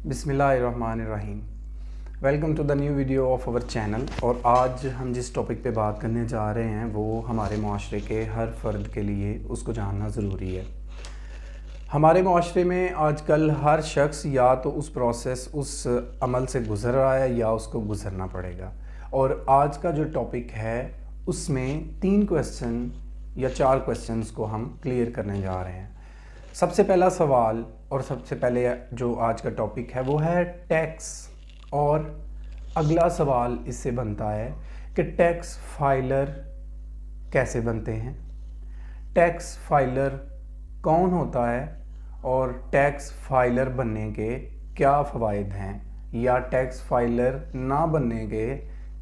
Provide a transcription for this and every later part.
बिस्मिल्लाहिर्रहमानिर्रहीम। Welcome to the new video of our channel. और आज हम जिस टॉपिक पे बात करने जा रहे हैं वो हमारे माशरे के हर फ़र्द के लिए उसको जानना ज़रूरी है। हमारे माशरे में आजकल हर शख्स या तो उस प्रोसेस उस अमल से गुज़र रहा है या उसको गुज़रना पड़ेगा। और आज का जो टॉपिक है उसमें 3 क्वेश्चन या 4 क्वेश्चंस को हम क्लियर करने जा रहे हैं। सबसे पहला सवाल और सबसे पहले जो आज का टॉपिक है वो है टैक्स। और अगला सवाल इससे बनता है कि टैक्स फाइलर कैसे बनते हैं, टैक्स फाइलर कौन होता है और टैक्स फाइलर बनने के क्या फ़वाइद हैं या टैक्स फाइलर ना बनने के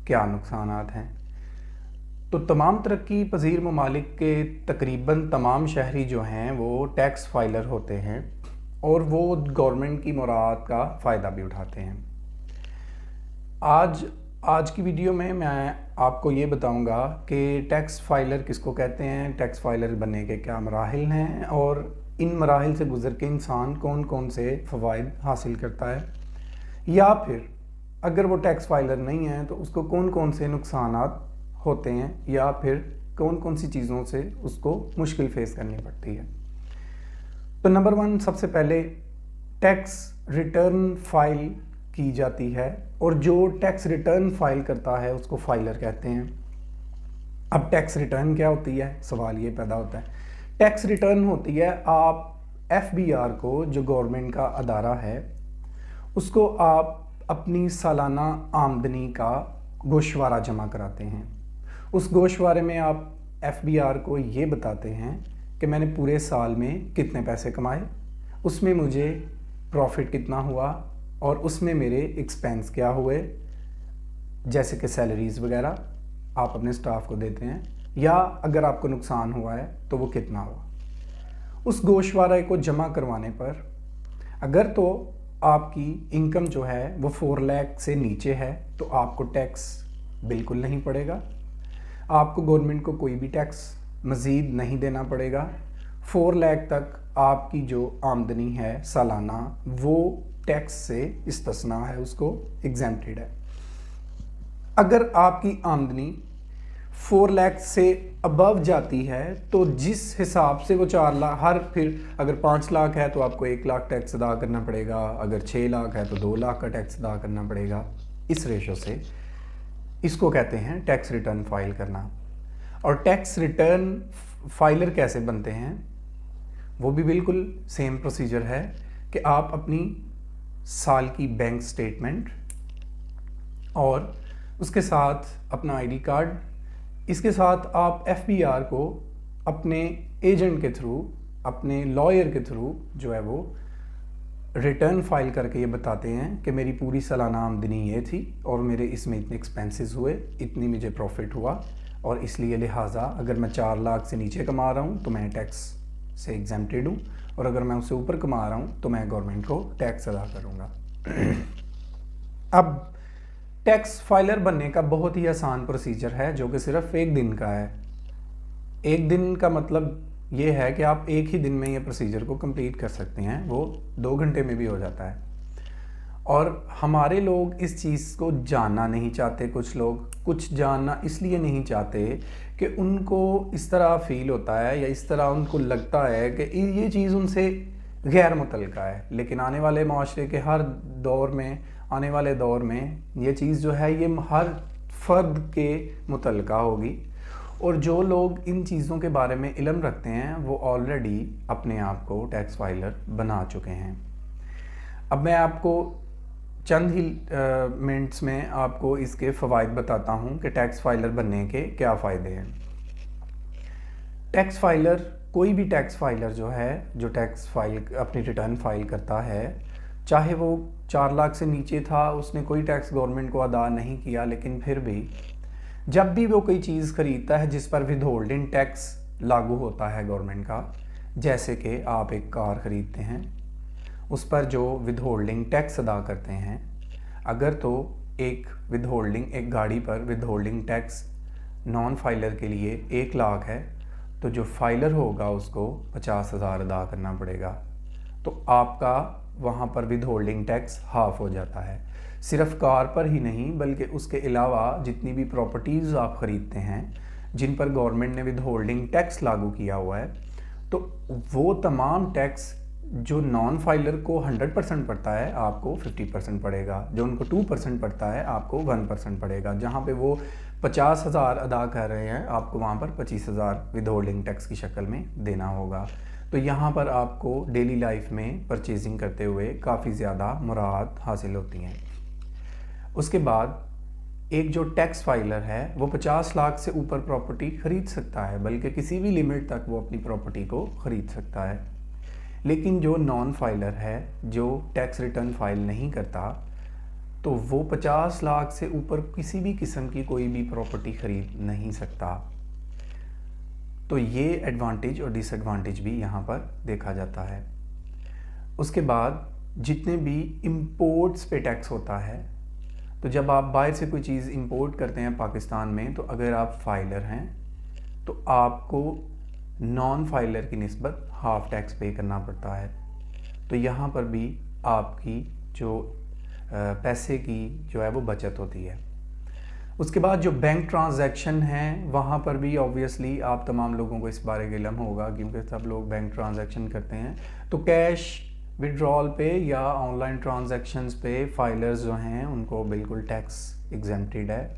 क्या नुकसानात हैं। तो तमाम तरक्की पजीर ममालिक के तकरीबन तमाम शहरी जो हैं वो टैक्स फाइलर होते हैं और वो गवर्नमेंट की मुराद का फ़ायदा भी उठाते हैं। आज की वीडियो में मैं आपको ये बताऊंगा कि टैक्स फाइलर किसको कहते हैं, टैक्स फाइलर बनने के क्या मराहिल हैं और इन मराहिल से गुज़र के इंसान कौन कौन से फ़वाइद हासिल करता है, या फिर अगर वो टैक्स फाइलर नहीं है तो उसको कौन कौन से नुकसानात होते हैं या फिर कौन कौन सी चीज़ों से उसको मुश्किल फेस करनी पड़ती है। तो नंबर 1, सबसे पहले टैक्स रिटर्न फाइल की जाती है और जो टैक्स रिटर्न फाइल करता है उसको फाइलर कहते हैं। अब टैक्स रिटर्न क्या होती है, सवाल ये पैदा होता है। टैक्स रिटर्न होती है आप FBR को, जो गवर्नमेंट का अदारा है, उसको आप अपनी सालाना आमदनी का गोशवारा जमा कराते हैं। उस गोशवारे में आप FBR को ये बताते हैं कि मैंने पूरे साल में कितने पैसे कमाए, उसमें मुझे प्रॉफिट कितना हुआ और उसमें मेरे एक्सपेंस क्या हुए, जैसे कि सैलरीज़ वगैरह आप अपने स्टाफ को देते हैं, या अगर आपको नुकसान हुआ है तो वो कितना हुआ। उस गोशवारे को जमा करवाने पर अगर तो आपकी इनकम जो है वो 4 लाख से नीचे है तो आपको टैक्स बिल्कुल नहीं पड़ेगा, आपको गवर्नमेंट को कोई भी टैक्स मज़ीद नहीं देना पड़ेगा। 4 लाख तक आपकी जो आमदनी है सालाना वो टैक्स से इस्तिस्ना है, उसको एग्जेम्प्टेड है। अगर आपकी आमदनी 4 लाख से अबव जाती है तो जिस हिसाब से वो 4 लाख, फिर अगर 5 लाख है तो आपको 1 लाख टैक्स अदा करना पड़ेगा, अगर 6 लाख है तो 2 लाख का टैक्स अदा करना पड़ेगा। इस रेशो से इसको कहते हैं टैक्स रिटर्न फाइल करना। और टैक्स रिटर्न फाइलर कैसे बनते हैं, वो भी बिल्कुल सेम प्रोसीजर है कि आप अपनी साल की बैंक स्टेटमेंट और उसके साथ अपना ID कार्ड, इसके साथ आप FBR को अपने एजेंट के थ्रू, अपने लॉयर के थ्रू जो है वो रिटर्न फाइल करके ये बताते हैं कि मेरी पूरी सालाना आमदनी ये थी और मेरे इसमें इतने एक्सपेंसेस हुए, इतनी मुझे प्रॉफिट हुआ और इसलिए लिहाजा अगर मैं 4 लाख से नीचे कमा रहा हूँ तो मैं टैक्स से एग्जेम्प्टेड हूँ और अगर मैं उससे ऊपर कमा रहा हूँ तो मैं गवर्नमेंट को टैक्स अदा करूँगा। अब टैक्स फाइलर बनने का बहुत ही आसान प्रोसीजर है जो कि सिर्फ 1 दिन का है। 1 दिन का मतलब ये है कि आप एक ही दिन में ये प्रोसीजर को कंप्लीट कर सकते हैं, वो 2 घंटे में भी हो जाता है। और हमारे लोग इस चीज़ को जानना नहीं चाहते, कुछ जानना इसलिए नहीं चाहते कि उनको इस तरह फील होता है या इस तरह उनको लगता है कि ये चीज़ उनसे गैर मुतल्लिका है। लेकिन आने वाले माशरे के हर दौर में, आने वाले दौर में ये चीज़ जो है ये हर फ़र्द के मुतल्लिका होगी और जो लोग इन चीज़ों के बारे में इल्म रखते हैं वो ऑलरेडी अपने आप को टैक्स फाइलर बना चुके हैं। अब मैं आपको चंद ही मिनट्स में आपको इसके फ़वाइद बताता हूँ कि टैक्स फाइलर बनने के क्या फ़ायदे हैं। टैक्स फाइलर, कोई भी टैक्स फाइलर जो है, जो टैक्स फाइल अपनी रिटर्न फाइल करता है, चाहे वो 4 लाख से नीचे था, उसने कोई टैक्स गवर्नमेंट को अदा नहीं किया, लेकिन फिर भी जब भी वो कोई चीज़ खरीदता है जिस पर विद होल्डिंग टैक्स लागू होता है गवर्नमेंट का, जैसे कि आप एक कार ख़रीदते हैं उस पर जो विद होल्डिंग टैक्स अदा करते हैं, अगर तो एक गाड़ी पर with holding tax non filer के लिए 1 लाख है तो जो फाइलर होगा उसको 50,000 अदा करना पड़ेगा। तो आपका वहाँ पर विद होल्डिंग टैक्स हाफ हो जाता है। सिर्फ कार पर ही नहीं बल्कि उसके अलावा जितनी भी प्रॉपर्टीज़ आप ख़रीदते हैं जिन पर गवर्नमेंट ने विद होल्डिंग टैक्स लागू किया हुआ है, तो वो तमाम टैक्स जो नॉन फाइलर को 100% पड़ता है आपको 50% पड़ेगा, जो उनको 2% पड़ता है आपको 1% पड़ेगा। जहाँ पे वो 50,000 अदा कर रहे हैं आपको वहाँ पर 25,000 विद होल्डिंग टैक्स की शक्ल में देना होगा। तो यहाँ पर आपको डेली लाइफ में परचेजिंग करते हुए काफ़ी ज़्यादा मुराद हासिल होती हैं। उसके बाद एक जो टैक्स फाइलर है वो 50 लाख से ऊपर प्रॉपर्टी ख़रीद सकता है, बल्कि किसी भी लिमिट तक वो अपनी प्रॉपर्टी को ख़रीद सकता है। लेकिन जो नॉन फाइलर है, जो टैक्स रिटर्न फाइल नहीं करता, तो वो 50 लाख से ऊपर किसी भी किस्म की कोई भी प्रॉपर्टी ख़रीद नहीं सकता। तो ये एडवांटेज और डिसएडवांटेज भी यहाँ पर देखा जाता है। उसके बाद जितने भी इंपोर्ट्स पे टैक्स होता है, तो जब आप बाहर से कोई चीज़ इंपोर्ट करते हैं पाकिस्तान में, तो अगर आप फाइलर हैं तो आपको नॉन फाइलर की निस्बत हाफ टैक्स पे करना पड़ता है। तो यहाँ पर भी आपकी जो पैसे की जो है वो बचत होती है। उसके बाद जो बैंक ट्रांजैक्शन हैं वहाँ पर भी ऑब्वियसली आप तमाम लोगों को इस बारे में इल्म होगा, क्योंकि सब लोग बैंक ट्रांजैक्शन करते हैं। तो कैश विड्रॉल पे या ऑनलाइन ट्रांजैक्शंस पे फाइलर्स जो हैं उनको बिल्कुल टैक्स एग्जेम्प्टेड है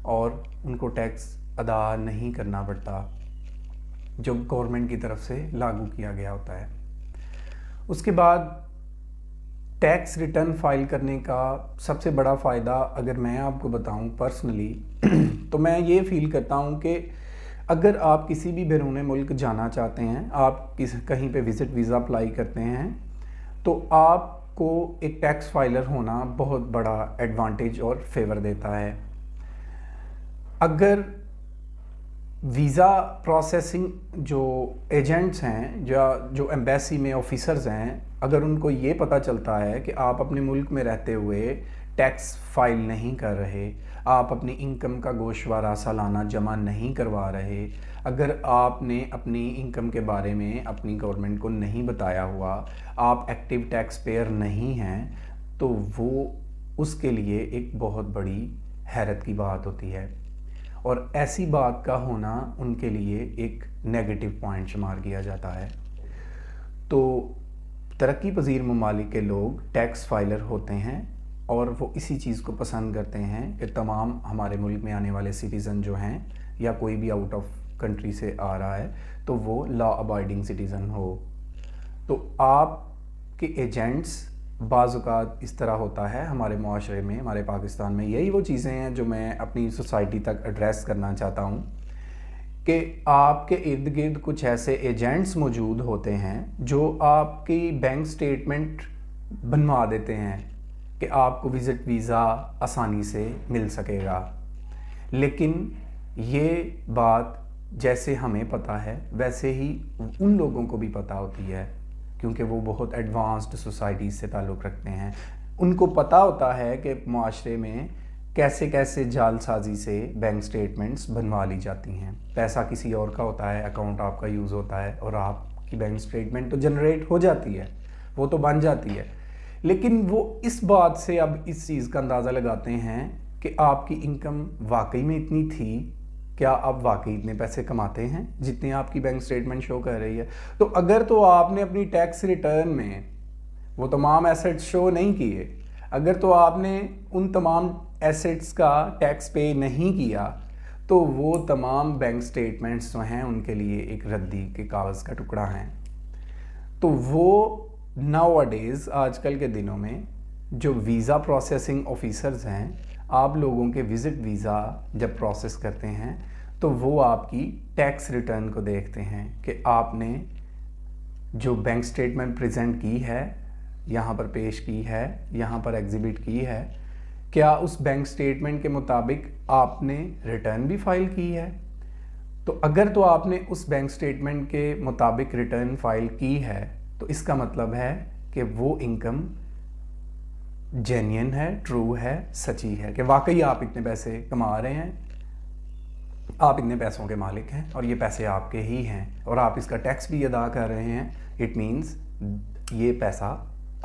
और उनको टैक्स अदा नहीं करना पड़ता जो गवर्नमेंट की तरफ से लागू किया गया होता है। उसके बाद टैक्स रिटर्न फाइल करने का सबसे बड़ा फ़ायदा अगर मैं आपको बताऊं पर्सनली तो मैं ये फ़ील करता हूं कि अगर आप किसी भी बैरून मुल्क जाना चाहते हैं, आप कहीं पे विज़िट वीज़ा अप्लाई करते हैं, तो आपको एक टैक्स फाइलर होना बहुत बड़ा एडवांटेज और फेवर देता है। अगर वीज़ा प्रोसेसिंग जो एजेंट्स हैं, जो एम्बेसी में ऑफिसर्स हैं, अगर उनको ये पता चलता है कि आप अपने मुल्क में रहते हुए टैक्स फाइल नहीं कर रहे, आप अपनी इनकम का गोशवारा सालाना जमा नहीं करवा रहे, अगर आपने अपनी इनकम के बारे में अपनी गवर्नमेंट को नहीं बताया हुआ, आप एक्टिव टैक्स पेयर नहीं हैं, तो वो उसके लिए एक बहुत बड़ी हैरत की बात होती है और ऐसी बात का होना उनके लिए एक नेगेटिव पॉइंट शुमार किया जाता है। तो तरक्की पजीर ममालिक के लोग टैक्स फाइलर होते हैं और वो इसी चीज़ को पसंद करते हैं कि तमाम हमारे मुल्क में आने वाले सिटीज़न जो हैं या कोई भी आउट ऑफ कंट्री से आ रहा है तो वो लॉ अबाइडिंग सिटीज़न हो। तो आपके एजेंट्स बाज़-औक़ात इस तरह होता है हमारे माशरे में, हमारे पाकिस्तान में। यही वो चीज़ें हैं जो मैं अपनी सोसाइटी तक एड्रेस करना चाहता हूँ कि आपके इर्द गिर्द कुछ ऐसे एजेंट्स मौजूद होते हैं जो आपकी बैंक स्टेटमेंट बनवा देते हैं कि आपको विज़िट वीज़ा आसानी से मिल सकेगा। लेकिन ये बात जैसे हमें पता है वैसे ही उन लोगों को भी पता होती है, क्योंकि वो बहुत एडवांस्ड सोसाइटी से ताल्लुक़ रखते हैं। उनको पता होता है कि माशरे में कैसे कैसे जालसाजी से बैंक स्टेटमेंट्स बनवा ली जाती हैं। पैसा किसी और का होता है, अकाउंट आपका यूज़ होता है और आपकी बैंक स्टेटमेंट तो जनरेट हो जाती है, वो तो बन जाती है, लेकिन वो इस बात से अब इस चीज़ का अंदाज़ा लगाते हैं कि आपकी इनकम वाकई में इतनी थी, क्या आप वाकई इतने पैसे कमाते हैं जितनी आपकी बैंक स्टेटमेंट शो कर रही है। तो अगर तो आपने अपनी टैक्स रिटर्न में वो तमाम एसेट्स शो नहीं किए, अगर तो आपने उन तमाम एसेट्स का टैक्स पे नहीं किया, तो वो तमाम बैंक स्टेटमेंट्स जो हैं उनके लिए एक रद्दी के कागज़ का टुकड़ा हैं। तो वो नाउअडेज़ आजकल के दिनों में जो वीज़ा प्रोसेसिंग ऑफिसर्स हैं, आप लोगों के विज़िट वीज़ा जब प्रोसेस करते हैं तो वो आपकी टैक्स रिटर्न को देखते हैं कि आपने जो बैंक स्टेटमेंट प्रेजेंट की है, यहाँ पर पेश की है, यहाँ पर एग्जिबिट की है, क्या उस बैंक स्टेटमेंट के मुताबिक आपने रिटर्न भी फाइल की है। तो अगर तो आपने उस बैंक स्टेटमेंट के मुताबिक रिटर्न फाइल की है तो इसका मतलब है कि वो इनकम जेन्युइन है, ट्रू है, सच्ची है, कि वाकई आप इतने पैसे कमा रहे हैं, आप इतने पैसों के मालिक हैं और ये पैसे आपके ही हैं और आप इसका टैक्स भी अदा कर रहे हैं। इट मीन्स ये पैसा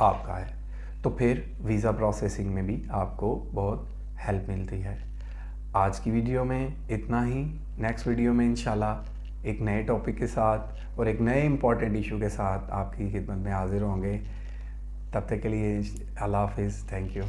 आपका है, तो फिर वीज़ा प्रोसेसिंग में भी आपको बहुत हेल्प मिलती है। आज की वीडियो में इतना ही। नेक्स्ट वीडियो में इंशाल्लाह एक नए टॉपिक के साथ और एक नए इम्पॉर्टेंट इशू के साथ आपकी खिदमत में हाजिर होंगे। तब तक के लिए अल्लाह हाफिज़, थैंक यू।